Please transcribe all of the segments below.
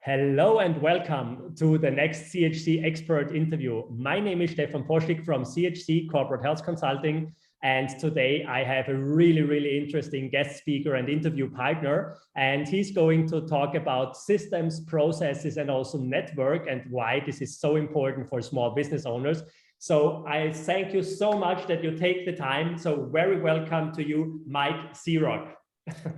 Hello and welcome to the next CHC expert interview. My name is Stephan Poschik from CHC Corporate Health Consulting. And today I have a really interesting guest speaker and interview partner. And he's going to talk about systems, processes, and also network and why this is so important for small business owners. So I thank you so much that you take the time. So very welcome to you, Mike C-Roc.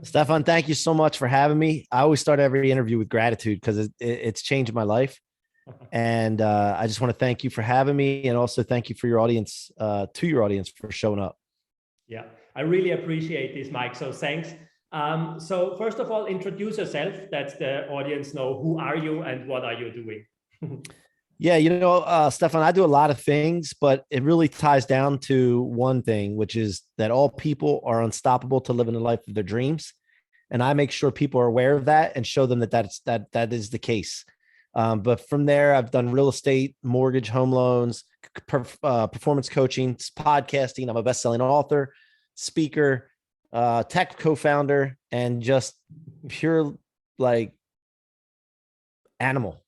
Stephan, thank you so much for having me. I always start every interview with gratitude because it's changed my life. And I just want to thank you for having me, and also thank you for your audience, for showing up. Yeah, I really appreciate this, Mike. So thanks. So first of all, introduce yourself. That the audience know who are you and what are you doing. Yeah, Stephan, I do a lot of things, but it really ties down to one thing, which is that all people are unstoppable to live in the life of their dreams. And I make sure people are aware of that and show them that is the case. But from there, I've done real estate, mortgage, home loans, performance coaching, podcasting. I'm a best-selling author, speaker, tech co-founder, and just pure animal.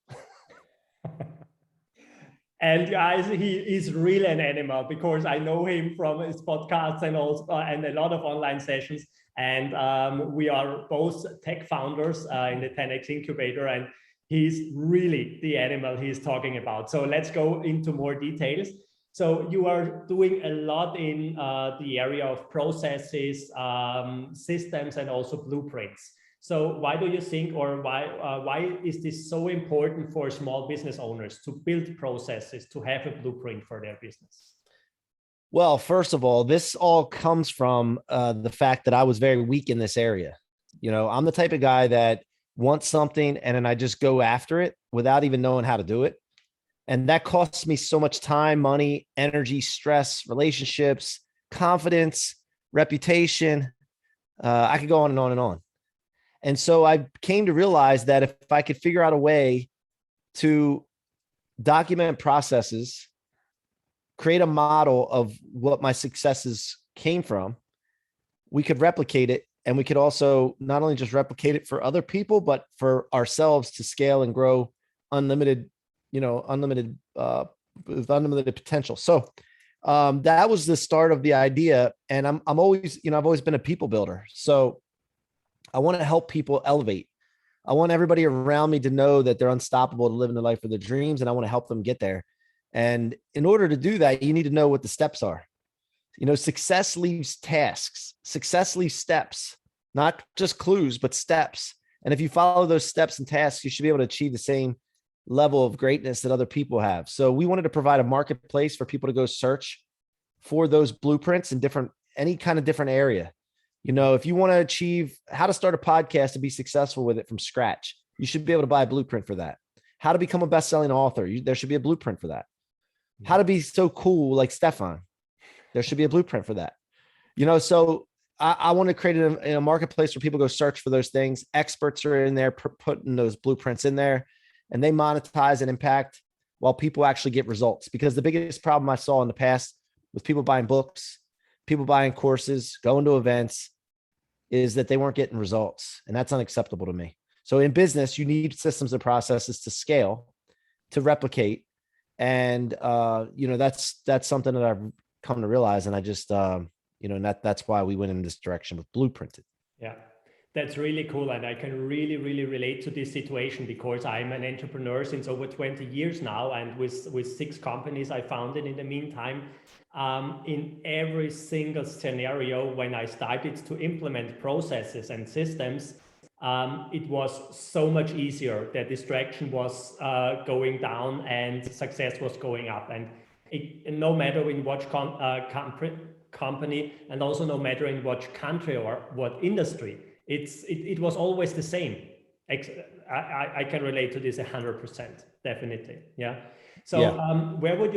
And guys, he is really an animal because I know him from his podcasts and also and a lot of online sessions. And we are both tech founders in the 10X incubator, and he's really the animal he's talking about. So let's go into more details. So you are doing a lot in the area of processes, systems, and also blueprints. So why do you think, or why is this so important for small business owners to build processes, to have a blueprint for their business? Well, first of all, this all comes from the fact that I was very weak in this area. I'm the type of guy that wants something and then I just go after it without even knowing how to do it. And that costs me so much time, money, energy, stress, relationships, confidence, reputation. I could go on and on and on. And so I came to realize that if I could figure out a way to document processes, create a model of what my successes came from, we could replicate it. And we could also not only just replicate it for other people, but for ourselves to scale and grow unlimited potential. So that was the start of the idea. And I've always been a people builder. So I want to help people elevate. I want everybody around me to know that they're unstoppable to live in the life of their dreams. And I want to help them get there. And in order to do that, you need to know what the steps are. Success leaves tasks, success leaves steps, not just clues, but steps. And if you follow those steps and tasks, you should be able to achieve the same level of greatness that other people have. So we wanted to provide a marketplace for people to go search for those blueprints in any kind of different area. If you want to achieve how to start a podcast and be successful with it from scratch, you should be able to buy a blueprint for that. How to become a best-selling author, there should be a blueprint for that. How to be so cool like Stephan, there should be a blueprint for that. So I want to create a marketplace where people go search for those things. Experts are in there putting those blueprints in there, and they monetize and impact while people actually get results. Because the biggest problem I saw in the past with people buying books, people buying courses, going to events, is that they weren't getting results. And that's unacceptable to me. So in business, you need systems and processes to scale, to replicate. And, that's something that I've come to realize. And I just, that's why we went in this direction with Blueprinted. Yeah, that's really cool. And I can really relate to this situation because I'm an entrepreneur since over 20 years now. And with 6 companies I founded in the meantime, in every single scenario, when I started to implement processes and systems, it was so much easier. The distraction was going down and success was going up. And no matter in what company, and also no matter in what country or what industry, it was always the same. I can relate to this 100%, definitely. Yeah. So where would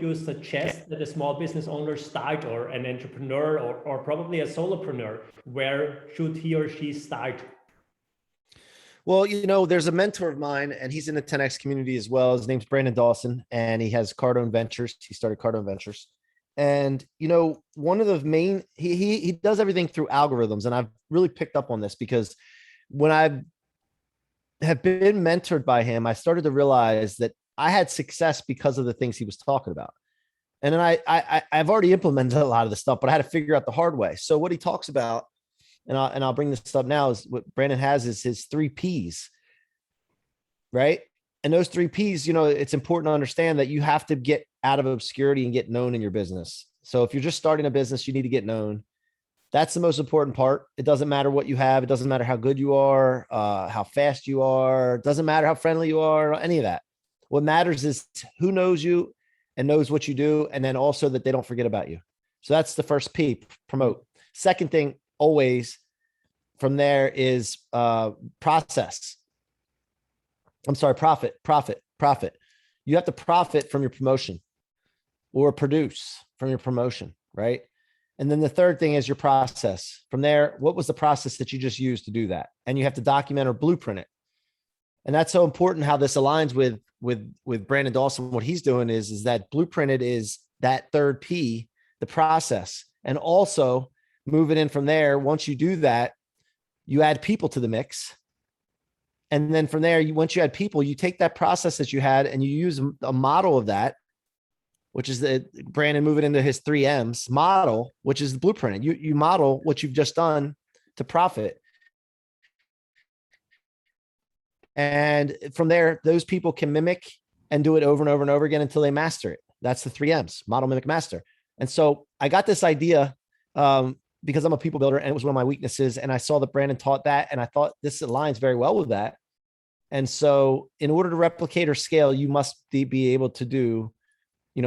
you suggest that a small business owner start, or an entrepreneur, or probably a solopreneur? Where should he or she start? Well, there's a mentor of mine, and he's in the 10X community as well. His name's Dawson, and he has Cardone Ventures. He started Cardone Ventures. And, one of the main, he does everything through algorithms. And I've really picked up on this because when I've have been mentored by him, I started to realize that I had success because of the things he was talking about. And then I've already implemented a lot of the stuff, but I had to figure out the hard way. So what he talks about, and I'll bring this up now, is what Brandon has is his 3 Ps, right? And those 3 Ps, it's important to understand that you have to get out of obscurity and get known in your business. So if you're just starting a business, you need to get known. That's the most important part. It doesn't matter what you have. It doesn't matter how good you are, how fast you are. It doesn't matter how friendly you are, any of that. What matters is who knows you and knows what you do. And then also that they don't forget about you. So that's the first P, promote. Second thing, always from there is profit. You have to profit from your promotion or produce from your promotion, right? And then the third thing is your process. From there, what was the process that you just used to do that? And you have to document or blueprint it. And that's so important how this aligns with Brandon Dawson. What he's doing is that blueprinted is that third P, the process. And also move it in from there. Once you do that, you add people to the mix. And then from there, once you add people, you take that process that you had and you use a model of that, which is the Brandon move it into his 3 M's model, which is the blueprint. You model what you've just done to profit. And from there, those people can mimic and do it over and over and over again until they master it. That's the 3 M's, model, mimic, master. And so I got this idea because I'm a people builder and it was one of my weaknesses. And I saw that Brandon taught that. And I thought this aligns very well with that. And so in order to replicate or scale, you must be able to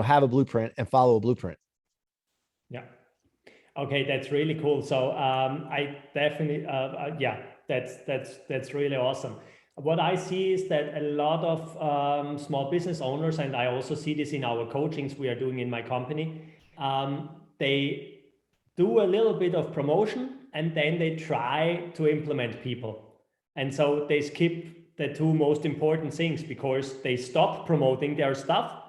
have a blueprint and follow a blueprint. Yeah. Okay. That's really cool. So I definitely, that's really awesome. What I see is that a lot of small business owners, and I also see this in our coachings we are doing in my company, they do a little bit of promotion and then they try to implement people. And so they skip the 2 most important things because they stop promoting their stuff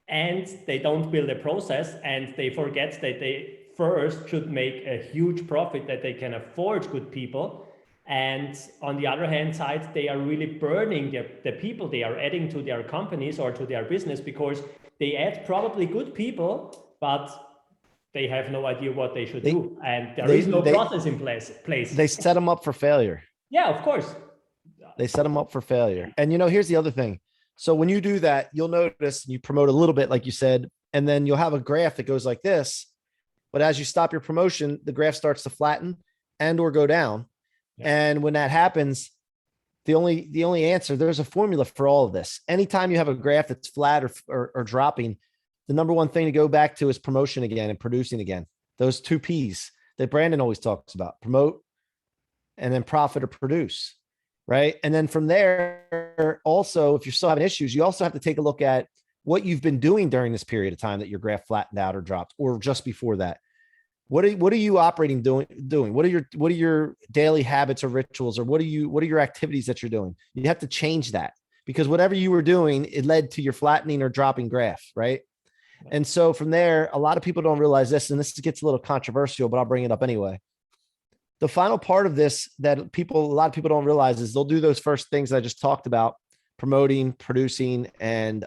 and they don't build a process and they forget that they first should make a huge profit that they can afford good people. And on the other hand side, they are really burning the people they are adding to their companies or to their business because they add probably good people, but they have no idea what they should do. And there is no process in place. They set them up for failure. Yeah, of course. They set them up for failure. And here's the other thing. So when you do that, you'll notice you promote a little bit, like you said, and then you'll have a graph that goes like this. But as you stop your promotion, the graph starts to flatten and or go down. Yeah. And when that happens, the only answer, there's a formula for all of this. Anytime you have a graph that's flat or dropping, the number one thing to go back to is promotion again and producing again. Those 2 Ps that Brandon always talks about, promote and then profit or produce. Right. And then from there, also, if you're still having issues, you also have to take a look at what you've been doing during this period of time that your graph flattened out or dropped, or just before that. What are you operating doing? What are your daily habits or rituals, or what are your activities that you're doing? You have to change that because whatever you were doing, it led to your flattening or dropping graph. Right. And so from there, a lot of people don't realize this, and this gets a little controversial, but I'll bring it up anyway. The final part of this that a lot of people don't realize is they'll do those first things I just talked about, promoting, producing, and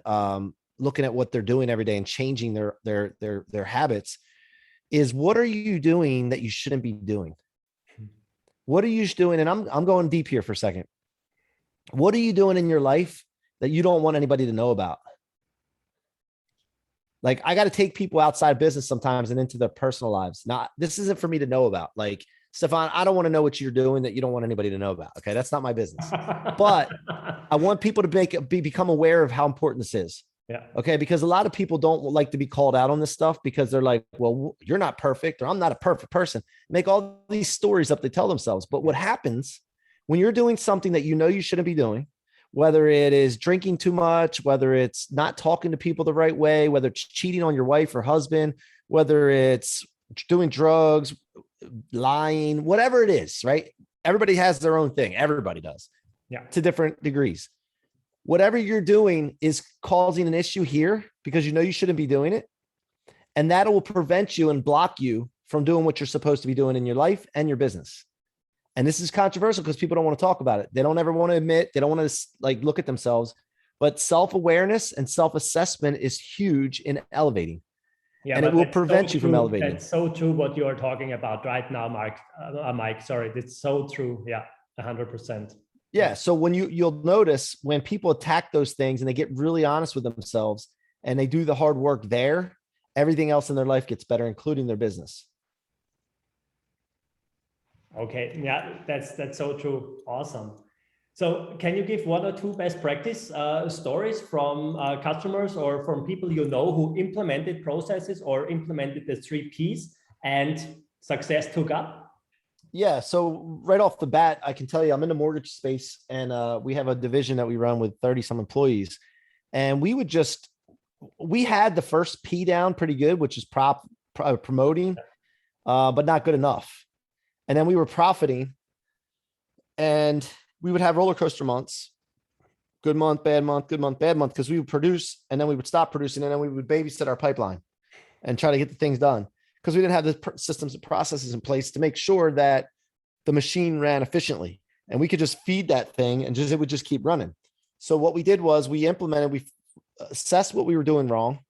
looking at what they're doing every day and changing their habits. Is what are you doing that you shouldn't be doing? What are you doing? And I'm going deep here for a second. What are you doing in your life that you don't want anybody to know about? Like, I got to take people outside business sometimes and into their personal lives. This isn't for me to know about. Like, Stephan, I don't want to know what you're doing that you don't want anybody to know about. Okay. That's not my business, but I want people to become aware of how important this is. Yeah. Okay. Because a lot of people don't like to be called out on this stuff because they're like, well, you're not perfect, or I'm not a perfect person. Make all these stories up they tell themselves. But what happens when you're doing something that you shouldn't be doing, whether it is drinking too much, whether it's not talking to people the right way, whether it's cheating on your wife or husband, whether it's doing drugs, lying, whatever it is, right? Everybody has their own thing. Everybody does. Yeah. To different degrees. Whatever you're doing is causing an issue here because you shouldn't be doing it. And that will prevent you and block you from doing what you're supposed to be doing in your life and your business. And this is controversial because people don't want to talk about it. They don't ever want to admit, they don't want to like look at themselves, but self-awareness and self-assessment is huge in elevating. Yeah, and it will prevent you from elevating. That's so true what you are talking about right now, Mike. Sorry, it's so true. Yeah, 100%. Yeah. So when you'll notice when people attack those things and they get really honest with themselves and they do the hard work there, everything else in their life gets better, including their business. Okay. Yeah, that's so true. Awesome. So can you give one or two best practice stories from customers or from people you know who implemented processes or implemented the 3 Ps and success took up? Yeah. So right off the bat, I can tell you I'm in the mortgage space, and we have a division that we run with 30 some employees. And we had the first P down pretty good, which is promoting, but not good enough. And then we were profiting, and we would have roller coaster months, good month, bad month, good month, bad month, because we would produce and then we would stop producing, and then we would babysit our pipeline and try to get the things done, because we didn't have the systems and processes in place to make sure that the machine ran efficiently, and we could just feed that thing and it would just keep running. So what we did was we assessed what we were doing wrong,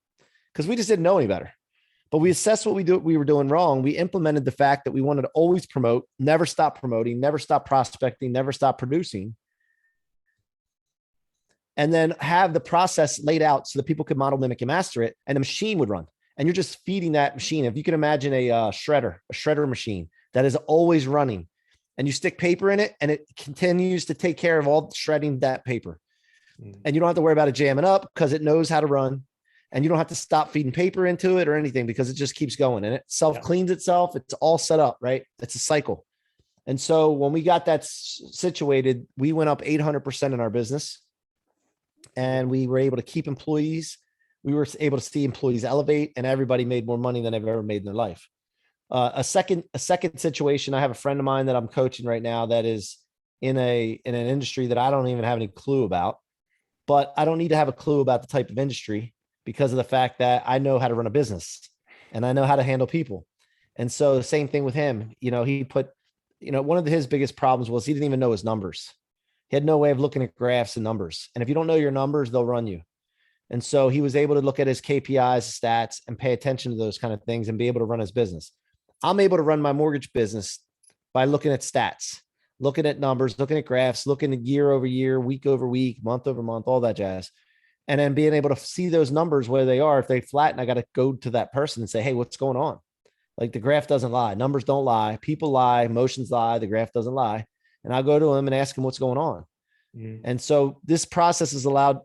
because we just didn't know any better. But we assessed what we were doing wrong. We implemented the fact that we wanted to always promote, never stop promoting, never stop prospecting, never stop producing, and then have the process laid out so that people could model, mimic, and master it, and the machine would run. And you're just feeding that machine. If you can imagine a shredder machine that is always running, and you stick paper in it, and it continues to take care of all shredding that paper. And you don't have to worry about it jamming up because it knows how to run. And you don't have to stop feeding paper into it or anything, because it just keeps going and it self-cleans itself. It's all set up, right? It's a cycle. And so when we got that situated, we went up 800% in our business, and we were able to keep employees. We were able to see employees elevate, and everybody made more money than they've ever made in their life. A second situation, I have a friend of mine that I'm coaching right now that is in an industry that I don't even have any clue about, but I don't need to have a clue about the type of industry, because of the fact that I know how to run a business and I know how to handle people. And so the same thing with him, he put, one of his biggest problems was he didn't even know his numbers. He had no way of looking at graphs and numbers. And if you don't know your numbers, they'll run you. And so he was able to look at his KPIs, stats, and pay attention to those kind of things and be able to run his business. I'm able to run my mortgage business by looking at stats, looking at numbers, looking at graphs, looking at year over year, week over week, month over month, all that jazz. And then being able to see those numbers where they are. If they flatten, I got to go to that person and say, hey, what's going on? Like, the graph doesn't lie. Numbers don't lie. People lie. Emotions lie. The graph doesn't lie. And I'll go to them and ask them what's going on. Mm-hmm. And so this process has allowed,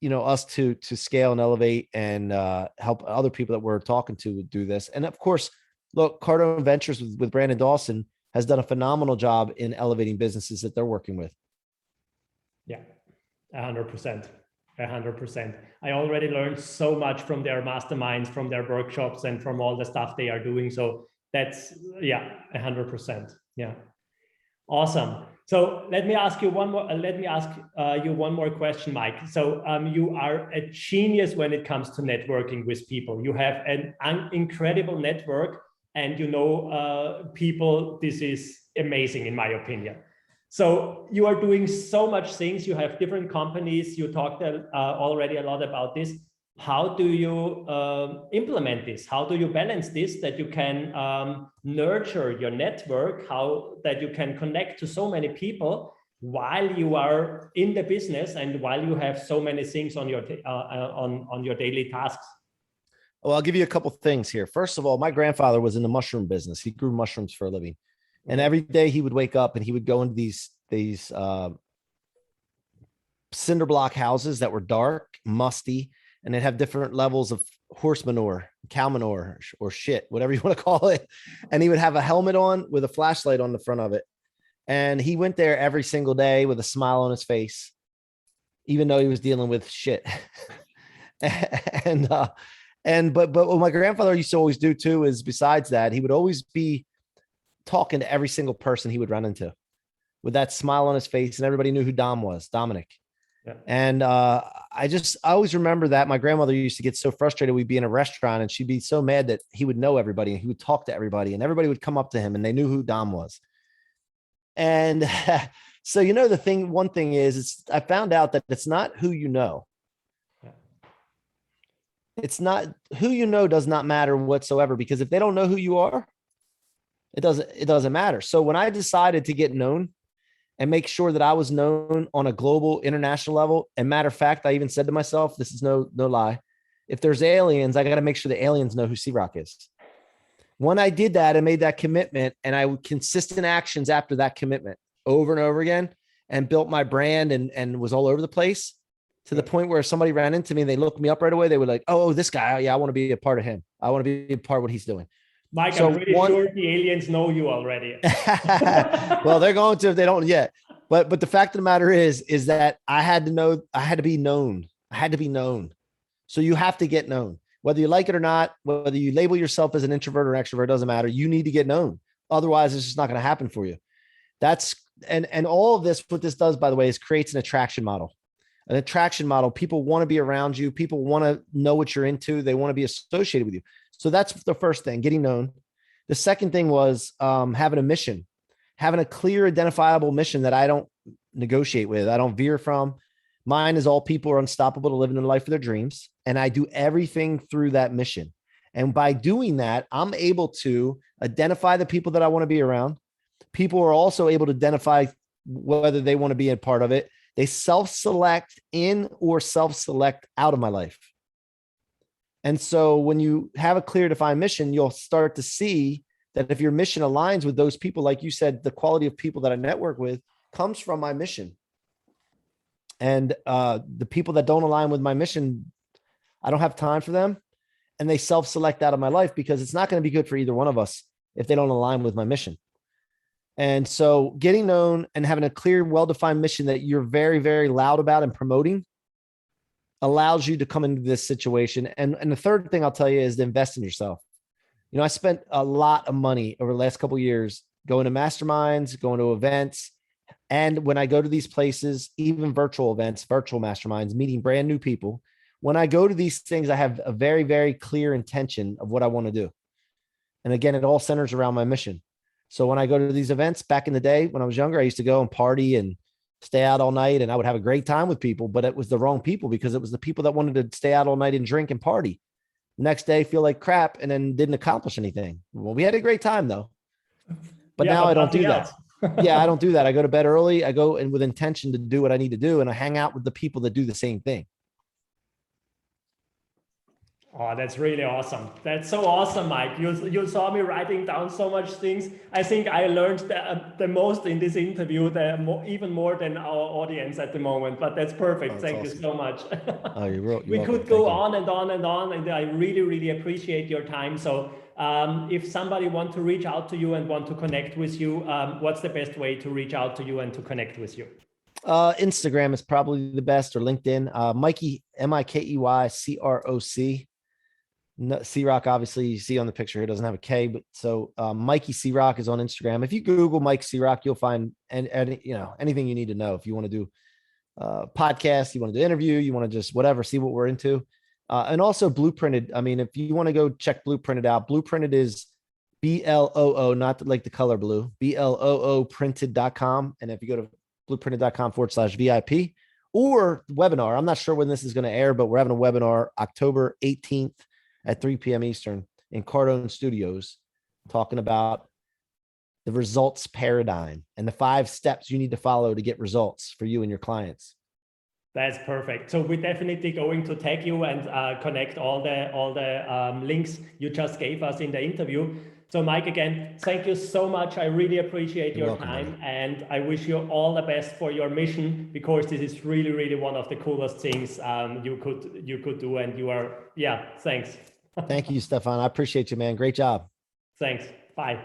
us to scale and elevate and help other people that we're talking to do this. And of course, look, Cardone Ventures with Brandon Dawson has done a phenomenal job in elevating businesses that they're working with. Yeah, 100%. 100%. I already learned so much from their masterminds, from their workshops, and from all the stuff they are doing. So that's, 100%. Yeah. Awesome. So let me ask you one more question, Mike. So you are a genius when it comes to networking with people. You have an incredible network, and people. This is amazing, in my opinion. So you are doing so much things. You have different companies. You talked already a lot about this. How do you implement this? How do you balance this, that you can nurture your network, that you can connect to so many people while you are in the business and while you have so many things on your on your daily tasks? Well, I'll give you a couple things here. First of all, my grandfather was in the mushroom business. He grew mushrooms for a living. And every day he would wake up and he would go into these cinder block houses that were dark, musty, and they'd have different levels of horse manure, cow manure, or shit, whatever you want to call it. And he would have a helmet on with a flashlight on the front of it. And he went there every single day with a smile on his face, even though he was dealing with shit. But what my grandfather used to always do too is, besides that, he would always be talking to every single person he would run into with that smile on his face, and everybody knew who Dominic. Yeah. And I always remember that my grandmother used to get so frustrated. We'd be in a restaurant and she'd be so mad that he would know everybody and he would talk to everybody and everybody would come up to him and they knew who Dom was. And so, one thing is, I found out that it's not who you know. It's not who you know does not matter whatsoever, because if they don't know who you are, it doesn't matter. So when I decided to get known and make sure that I was known on a global, international level, and matter of fact, I even said to myself, this is no lie, if there's aliens, I got to make sure the aliens know who C-Roc is. When I did that and made that commitment, and I would consistent actions after that commitment over and over again, and built my brand and was all over the place, to the point where if somebody ran into me and they looked me up right away, they were like, oh, this guy, yeah, I want to be a part of him. I want to be a part of what he's doing. Mike, so I'm pretty sure the aliens know you already. Well, they're going to if they don't yet. But the fact of the matter is that I had to know, I had to be known. I had to be known. So you have to get known. Whether you like it or not, whether you label yourself as an introvert or extrovert, doesn't matter. You need to get known. Otherwise, it's just not going to happen for you. That's and all of this, what this does, by the way, is creates an attraction model. An attraction model. People want to be around you. People want to know what you're into. They want to be associated with you. So that's the first thing, getting known. The second thing was having a mission, having a clear, identifiable mission that I don't negotiate with. I don't veer from. Mine is all people are unstoppable to living the life of their dreams. And I do everything through that mission. And by doing that, I'm able to identify the people that I want to be around. People are also able to identify whether they want to be a part of it. They self-select in or self-select out of my life. And so when you have a clear defined mission, you'll start to see that if your mission aligns with those people, like you said, the quality of people that I network with comes from my mission. And the people that don't align with my mission, I don't have time for them. And they self-select out of my life, because it's not going to be good for either one of us if they don't align with my mission. And so getting known and having a clear, well-defined mission that you're very, very loud about and promoting allows you to come into this situation. And the third thing I'll tell you is to invest in yourself. I spent a lot of money over the last couple of years going to masterminds, going to events. And when I go to these places, even virtual events, virtual masterminds, meeting brand new people, when I go to these things, I have a very, very clear intention of what I want to do. And again, it all centers around my mission. So when I go to these events, back in the day, when I was younger, I used to go and party and stay out all night, and I would have a great time with people, but it was the wrong people, because it was the people that wanted to stay out all night and drink and party. The next day, feel like crap, and then didn't accomplish anything. Well, we had a great time though. But now I don't do that. Yeah, I don't do that. I go to bed early. I go in with intention to do what I need to do, and I hang out with the people that do the same thing. Oh, that's really awesome. That's so awesome, Mike. You saw me writing down so much things. I think I learned the most in this interview, even more than our audience at the moment, but that's perfect. Thank you so much. Oh, you're we could go on and on and on, and I really, really appreciate your time. So if somebody wants to reach out to you and want to connect with you, what's the best way to reach out to you and to connect with you? Instagram is probably the best, or LinkedIn. Mikey, MIKEY CROC. No, C-Roc, obviously, you see on the picture here, doesn't have a K, but so Mikey C-Roc is on Instagram. If you Google Mike C-Roc, you'll find anything you need to know. If you want to do podcast, you want to do interview, you want to just whatever, see what we're into. And also Blueprinted. I mean, if you want to go check Blueprinted out, Blueprinted is BLOO, not like the color blue, BLOO printed.com. And if you go to blueprinted.com/VIP or webinar, I'm not sure when this is going to air, but we're having a webinar October 18th at 3 p.m. Eastern in Cardone Studios, talking about the results paradigm and the 5 steps you need to follow to get results for you and your clients. That's perfect. So we're definitely going to tag you and connect all the links you just gave us in the interview. So Mike, again, thank you so much. I really appreciate your time, and I wish you all the best for your mission, because this is really, really one of the coolest things you could do. And you are, thanks. Thank you, Stephan. I appreciate you, man. Great job. Thanks. Bye.